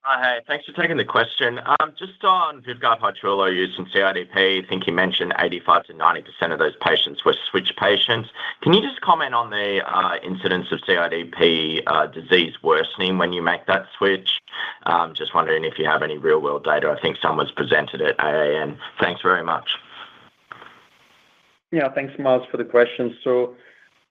Hi, thanks for taking the question. Just on VYGART HYTRULO use in CIDP, I think you mentioned 85 to 90% of those patients were switch patients. Can you just comment on the incidence of CIDP disease worsening when you make that switch? Just wondering if you have any real-world data. I think some was presented at AAN. Thanks very much. Yeah, thanks, Miles, for the question. So,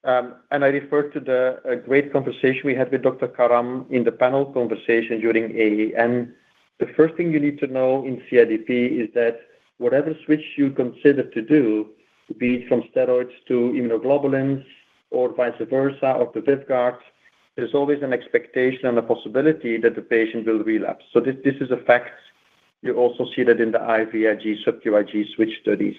and I refer to the great conversation we had with Dr. Karam in the panel conversation during AAN. The first thing you need to know in CIDP is that whatever switch you consider to do, be it from steroids to immunoglobulins or vice versa, or to VYGART, there's always an expectation and a possibility that the patient will relapse. So this is a fact. You also see that in the IVIG, sub-QIG switch studies.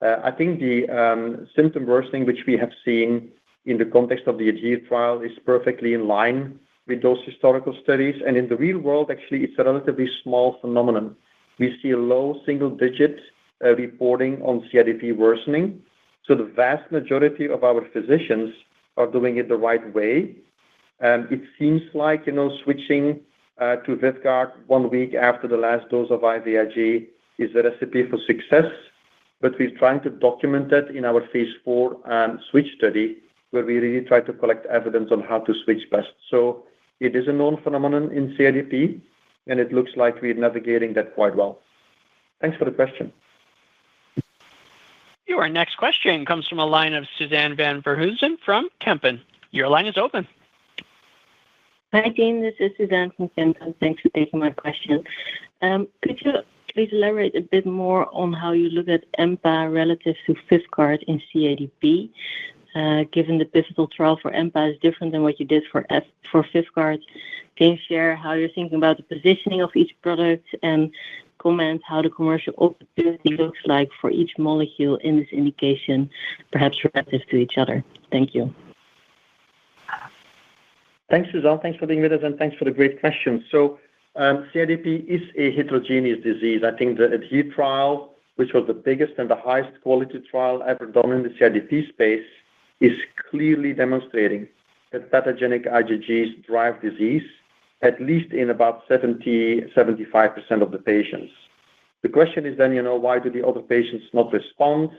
I think the symptom worsening which we have seen in the context of the AGIR trial is perfectly in line with those historical studies. And in the real world, actually, it's a relatively small phenomenon. We see a low single-digit reporting on CIDP worsening. So the vast majority of our physicians are doing it the right way. It seems like, switching to VYGART 1 week after the last dose of IVIG is a recipe for success. But we're trying to document that in our phase 4 switch study, where we really try to collect evidence on how to switch best. So it is a known phenomenon in CIDP, and it looks like we're navigating that quite well. Thanks for the question. Your next question comes from a line of Suzanne van Voorthuizen from Kempen. Your line is open. Hi, team. This is Suzanne from Kempen. Thanks for taking my question. Could you please elaborate a bit more on how you look at EMPA relative to VYGART in CIDP? Given the pivotal trial for EMPA is different than what you did for VYGART, can you share how you're thinking about the positioning of each product and comment how the commercial opportunity looks like for each molecule in this indication, perhaps relative to each other? Thank you. Thanks, Suzanne. Thanks for being with us, and thanks for the great question. So, CIDP is a heterogeneous disease. I think the AGIR trial, which was the biggest and the highest quality trial ever done in the CIDP space, is clearly demonstrating that pathogenic IgGs drive disease, at least in about 75% of the patients. The question is then, why do the other patients not respond?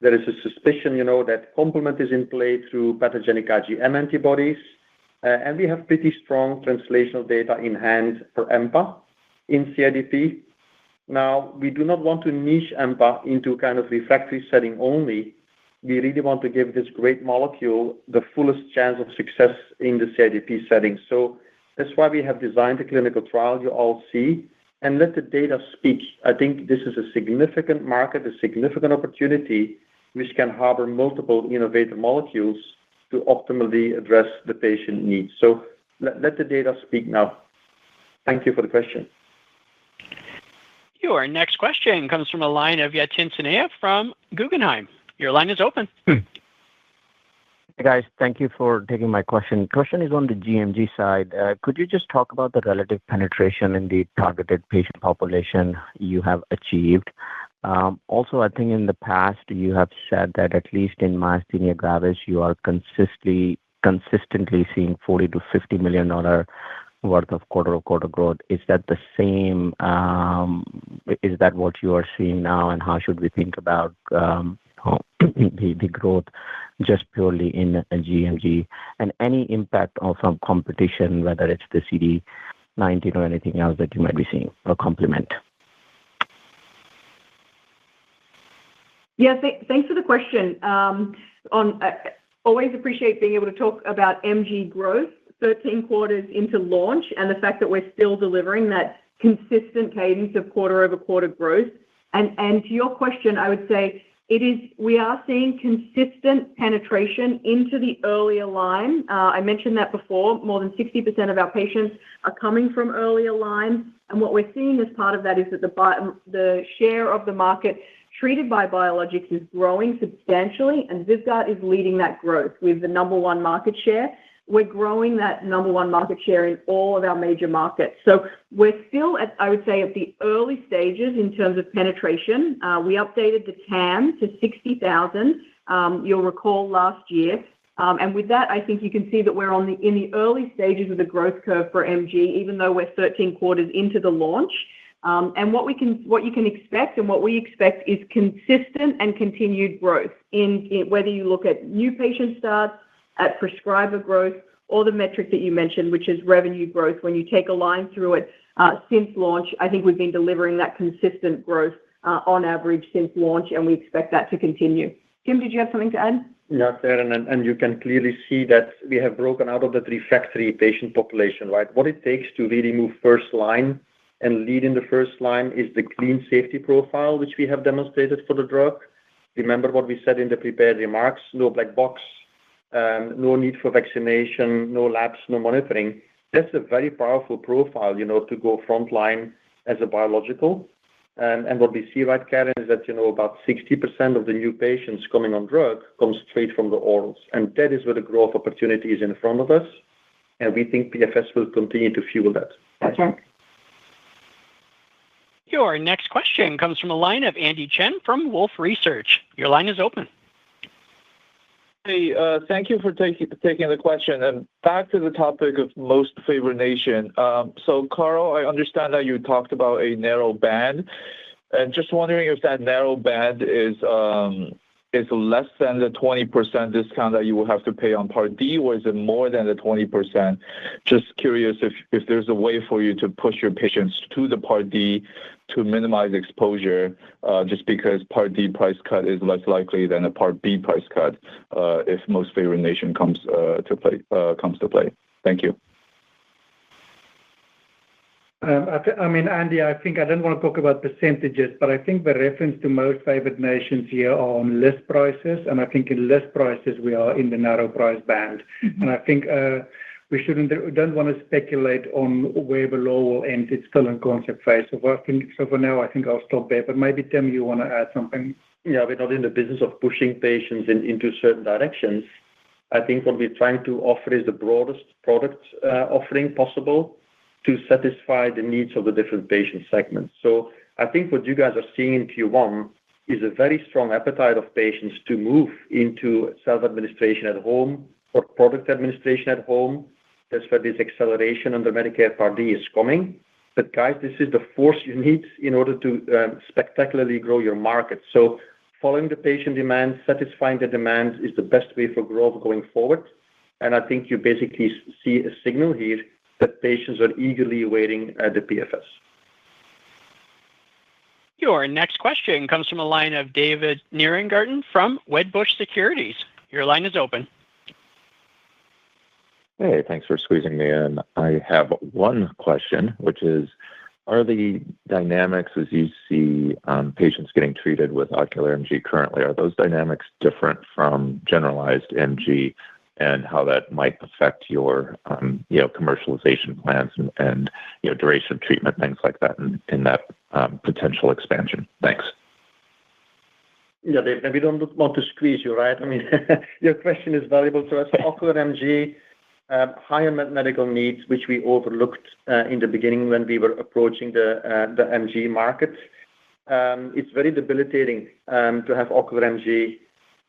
There is a suspicion, that complement is in play through pathogenic IgM antibodies. And we have pretty strong translational data in hand for EMPA in CIDP. Now, we do not want to niche EMPA into kind of refractory setting only. We really want to give this great molecule the fullest chance of success in the CIDP setting. So that's why we have designed a clinical trial you all see, and let the data speak. I think this is a significant market, a significant opportunity, which can harbor multiple innovative molecules to optimally address the patient needs. So let the data speak now. Thank you for the question. Your next question comes from a line of Yatin Suneja from Guggenheim. Your line is open. Hey guys, thank you for taking my question. Question is on the GMG side. Could you just talk about the relative penetration in the targeted patient population you have achieved? Also, I think in the past you have said that at least in myasthenia gravis, you are consistently seeing $40 to $50 million worth of quarter-over-quarter growth. Is that the same? Is that what you are seeing now? And how should we think about the growth just purely in GMG? And any impact of some competition, whether it's the COVID-19 or anything else that you might be seeing or complement? Yeah, thanks for the question. Always appreciate being able to talk about MG growth 13 quarters into launch and the fact that we're still delivering that consistent cadence of quarter-over-quarter growth. And to your question, I would say we are seeing consistent penetration into the earlier line. I mentioned that before. More than 60% of our patients are coming from earlier lines. And what we're seeing as part of that is that the share of the market treated by biologics is growing substantially, and VYVGART is leading that growth with the number one market share. We're growing that number one market share in all of our major markets. So we're still at, I would say, at the early stages in terms of penetration. We updated the TAM to 60,000, you'll recall, last year. And with that, I think you can see that we're in the early stages of the growth curve for MG, even though we're 13 quarters into the launch. And what you can expect and what we expect is consistent and continued growth in whether you look at new patient starts, at prescriber growth, or the metric that you mentioned, which is revenue growth. When you take a line through it since launch, I think we've been delivering that consistent growth on average since launch, and we expect that to continue. Tim, did you have something to add? Yeah, Karen, and you can clearly see that we have broken out of the refractory patient population, right? What it takes to really move first line and lead in the first line is the clean safety profile, which we have demonstrated for the drug. Remember what we said in the prepared remarks, no black box, no need for vaccination, no labs, no monitoring. That's a very powerful profile, to go frontline as a biological. And what we see, right, Karen, is that, about 60% of the new patients coming on drug come straight from the orals. And that is where the growth opportunity is in front of us. And we think PFS will continue to fuel that. That's right. Your next question comes from a line of Andy Chen from Wolfe Research. Your line is open. Hey, thank you for taking the question. And back to the topic of most favored nation. So, Carl, I understand that you talked about a narrow band, and just wondering if that narrow band is less than the 20% discount that you will have to pay on Part D, or is it more than the 20%? Just curious if there's a way for you to push your patients to the Part D to minimize exposure, just because Part D price cut is less likely than a Part B price cut if most favored nation comes to play. Thank you. Andy, I think I don't want to talk about percentages, but I think the reference to most favored nations here are on list prices, and I think in list prices we are in the narrow price band. Mm-hmm. And I think we don't want to speculate on where the law will end. It's still in concept phase. So for now, I think I'll stop there. But maybe Tim, you want to add something? Yeah, we're not in the business of pushing patients into certain directions. I think what we're trying to offer is the broadest product offering possible to satisfy the needs of the different patient segments. So I think what you guys are seeing in Q1 is a very strong appetite of patients to move into self-administration at home or product administration at home. That's where this acceleration under Medicare Part D is coming. But guys, this is the force you need in order to spectacularly grow your market. So following the patient demand, satisfying the demand is the best way for growth going forward. And I think you basically see a signal here that patients are eagerly awaiting the PFS. Your next question comes from a line of David Nierengarten from Wedbush Securities. Your line is open. Hey, thanks for squeezing me in. I have one question, which is, are the dynamics as you see patients getting treated with ocular MG currently, are those dynamics different from generalized MG, and how that might affect your commercialization plans and duration of treatment, things like that in that potential expansion? Thanks. Yeah, Dave, we don't want to squeeze you, right? I mean, your question is valuable to us. Ocular MG, high unmet medical needs, which we overlooked in the beginning when we were approaching the MG market. It's very debilitating to have ocular MG.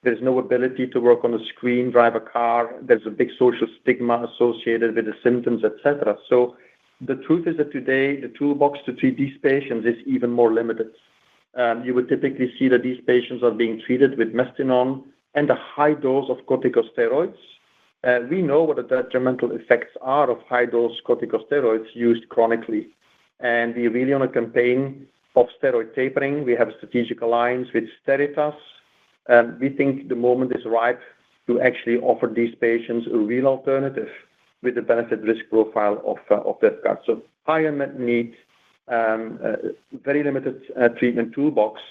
There's no ability to work on a screen, drive a car. There's a big social stigma associated with the symptoms, etc. So the truth is that today the toolbox to treat these patients is even more limited. You would typically see that these patients are being treated with mestinon and a high dose of corticosteroids. We know what the detrimental effects are of high-dose corticosteroids used chronically. And we're really on a campaign of steroid tapering. We have a strategic alliance with Steritas. We think the moment is ripe to actually offer these patients a real alternative with the benefit-risk profile of VYGART. So high unmet need, very limited treatment toolbox,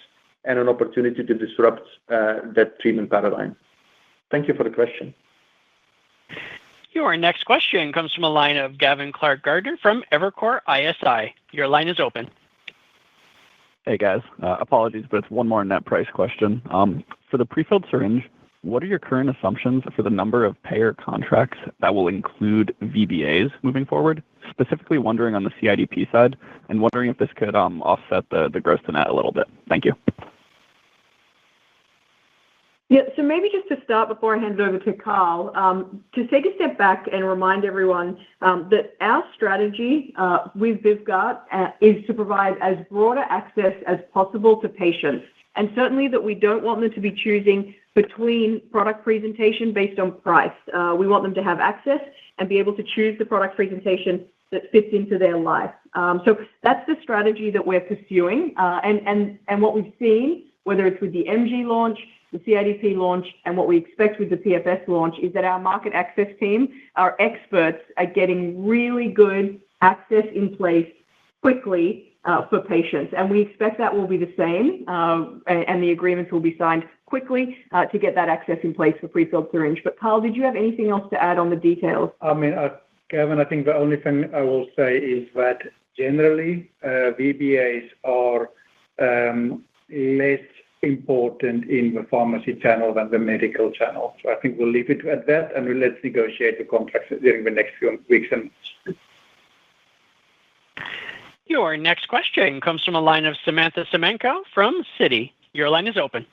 and an opportunity to disrupt that treatment paradigm. Thank you for the question. Your next question comes from a line of Gavin Clark-Gardner from Evercore ISI. Your line is open. Hey, guys. Apologies, but it's one more net price question. For the prefilled syringe, what are your current assumptions for the number of payer contracts that will include VBAs moving forward? Specifically wondering on the CIDP side and wondering if this could offset the gross to net a little bit. Thank you. Yeah, so maybe just to start before I hand it over to Carl, to take a step back and remind everyone that our strategy with VYGART is to provide as broader access as possible to patients. And certainly that we don't want them to be choosing between product presentation based on price. We want them to have access and be able to choose the product presentation that fits into their life. So that's the strategy that we're pursuing. And what we've seen, whether it's with the MG launch, the CIDP launch, and what we expect with the PFS launch, is that our market access team are experts at getting really good access in place quickly for patients. And we expect that will be the same, and the agreements will be signed quickly to get that access in place for prefilled syringe. But Carl, did you have anything else to add on the details? I mean, Gavin, I think the only thing I will say is that generally VBAs are less important in the pharmacy channel than the medical channel. So I think we'll leave it at that, and let's negotiate the contracts during the next few weeks and months. Your next question comes from a line of Samantha Semenkow from Citi. Your line is open.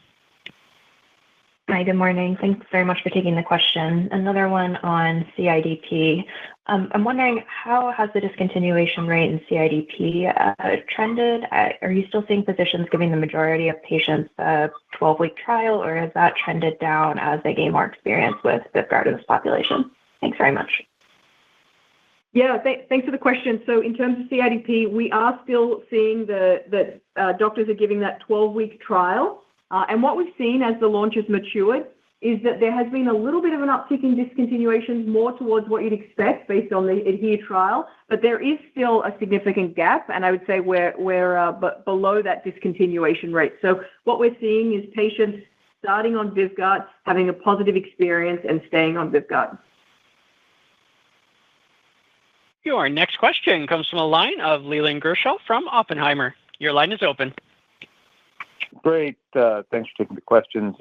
Hi, good morning. Thanks very much for taking the question. Another one on CIDP. I'm wondering, how has the discontinuation rate in CIDP trended? Are you still seeing physicians giving the majority of patients a 12-week trial, or has that trended down as they gain more experience with VYGART in this population? Thanks very much. Yeah, thanks for the question. So in terms of CIDP, we are still seeing that doctors are giving that 12-week trial. And what we've seen as the launch has matured is that there has been a little bit of an uptick in discontinuations, more towards what you'd expect based on the ADHERE trial. But there is still a significant gap, and I would say we're below that discontinuation rate. So what we're seeing is patients starting on VYGART, having a positive experience, and staying on VYGART. Your next question comes from a line of Leland Gershell from Oppenheimer. Your line is open. Great. Thanks for taking the questions.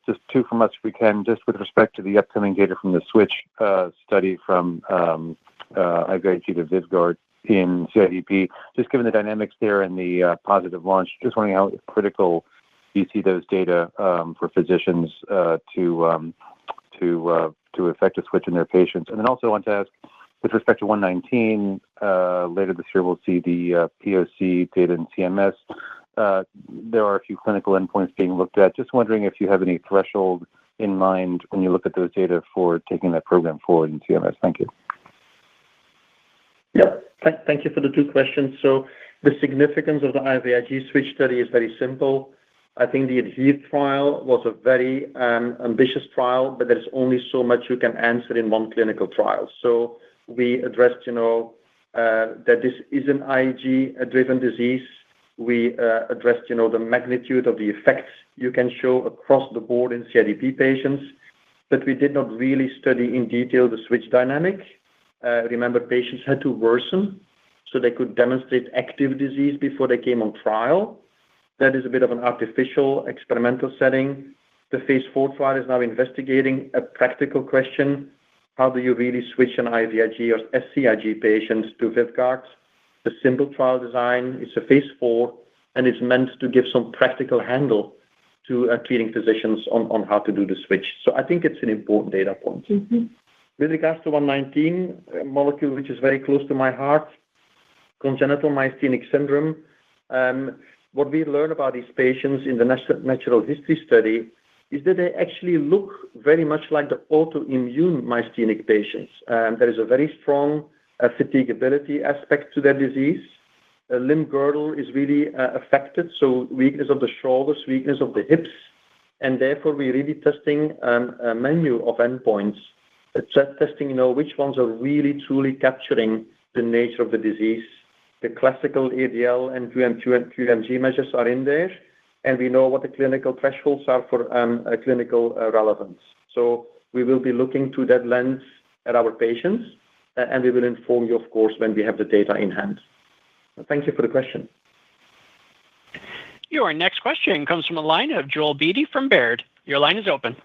Just two from us if we can, just with respect to the upcoming data from the switch study from IVIG to VYGART in CIDP. Just given the dynamics there and the positive launch, just wondering how critical you see those data for physicians to effect a switch in their patients. And then also want to ask, with respect to 119, later this year we'll see the POC data in CMS. There are a few clinical endpoints being looked at. Just wondering if you have any threshold in mind when you look at those data for taking that program forward in CMS. Thank you. Yep. Thank you for the two questions. So the significance of the IVIG switch study is very simple. I think the ADHERE trial was a very ambitious trial, but there's only so much you can answer in one clinical trial. So we addressed, that this is an IgG-driven disease. We addressed, the magnitude of the effects you can show across the board in CIDP patients, but we did not really study in detail the switch dynamic. Remember, patients had to worsen so they could demonstrate active disease before they came on trial. That is a bit of an artificial experimental setting. The phase 4 trial is now investigating a practical question. How do you really switch an IVIG or SCIG patient to VYGART? The simple trial design is a phase 4, and it's meant to give some practical handle to treating physicians on how to do the switch. So I think it's an important data point. Mm-hmm. With regards to 119, a molecule which is very close to my heart, congenital myasthenic syndrome, what we learned about these patients in the natural history study is that they actually look very much like the autoimmune myasthenic patients. There is a very strong fatigability aspect to their disease. Limb girdle is really affected, so weakness of the shoulders, weakness of the hips, and therefore we're really testing a menu of endpoints, testing which ones are really truly capturing the nature of the disease. The classical ADL and QMG measures are in there, and we know what the clinical thresholds are for clinical relevance. So we will be looking through that lens at our patients, and we will inform you, of course, when we have the data in hand. Thank you for the question. Your next question comes from a line of Joel Beatty from Baird. Your line is open.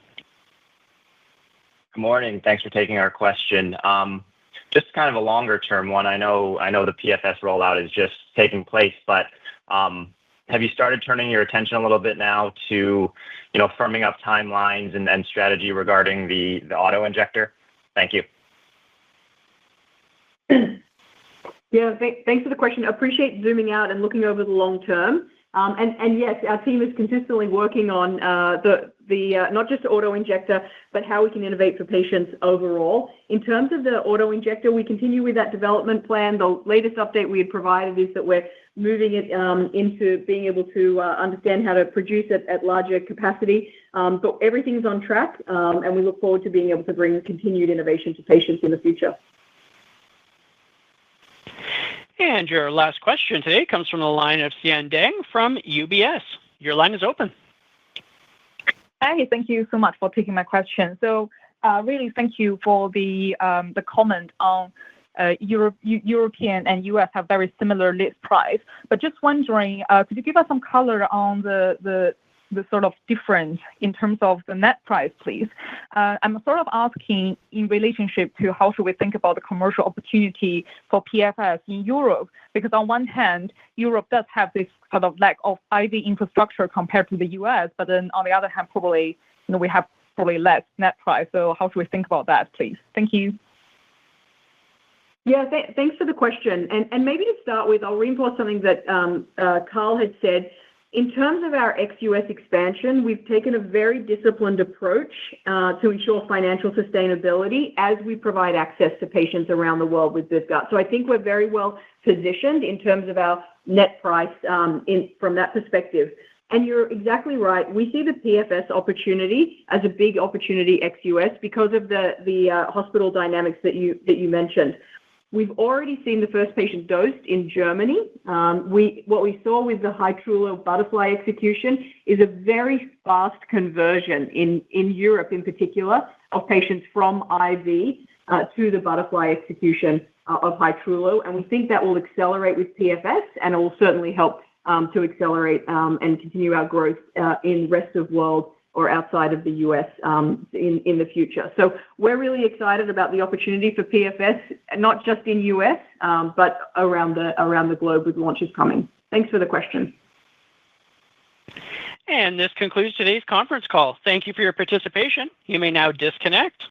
Good morning. Thanks for taking our question. Just kind of a longer term one. I know the PFS rollout is just taking place, but have you started turning your attention a little bit now to, firming up timelines and strategy regarding the auto-injector? Thank you. Yeah, thanks for the question. Appreciate zooming out and looking over the long term. And yes, our team is consistently working on the not just auto-injector, but how we can innovate for patients overall. In terms of the auto-injector, we continue with that development plan. The latest update we had provided is that we're moving it into being able to understand how to produce it at larger capacity. But everything's on track, and we look forward to being able to bring continued innovation to patients in the future. And your last question today comes from the line of Xian Deng from UBS. Your line is open. Hi, thank you so much for taking my question. So really thank you for the comment on European and US have very similar list price. But just wondering, could you give us some color on the sort of difference in terms of the net price, please? I'm sort of asking in relationship to how should we think about the commercial opportunity for PFS in Europe? Because on one hand, Europe does have this sort of lack of IV infrastructure compared to the US, but then on the other hand, probably we have probably less net price. So how should we think about that, please? Thank you. Yeah, thanks for the question. And maybe to start with, I'll reinforce something that Carl had said. In terms of our ex-US expansion, we've taken a very disciplined approach to ensure financial sustainability as we provide access to patients around the world with VYVGART. So I think we're very well positioned in terms of our net price from that perspective. And you're exactly right. We see the PFS opportunity as a big opportunity ex-US because of the hospital dynamics that you mentioned. We've already seen the first patient dosed in Germany. What we saw with the HYTRULO butterfly execution is a very fast conversion in Europe in particular of patients from IV to the butterfly execution of HYTRULO. And we think that will accelerate with PFS and it will certainly help to accelerate and continue our growth in rest of world or outside of the US in the future. So we're really excited about the opportunity for PFS, not just in US, but around the globe with launches coming. Thanks for the question. And this concludes today's conference call. Thank you for your participation. You may now disconnect.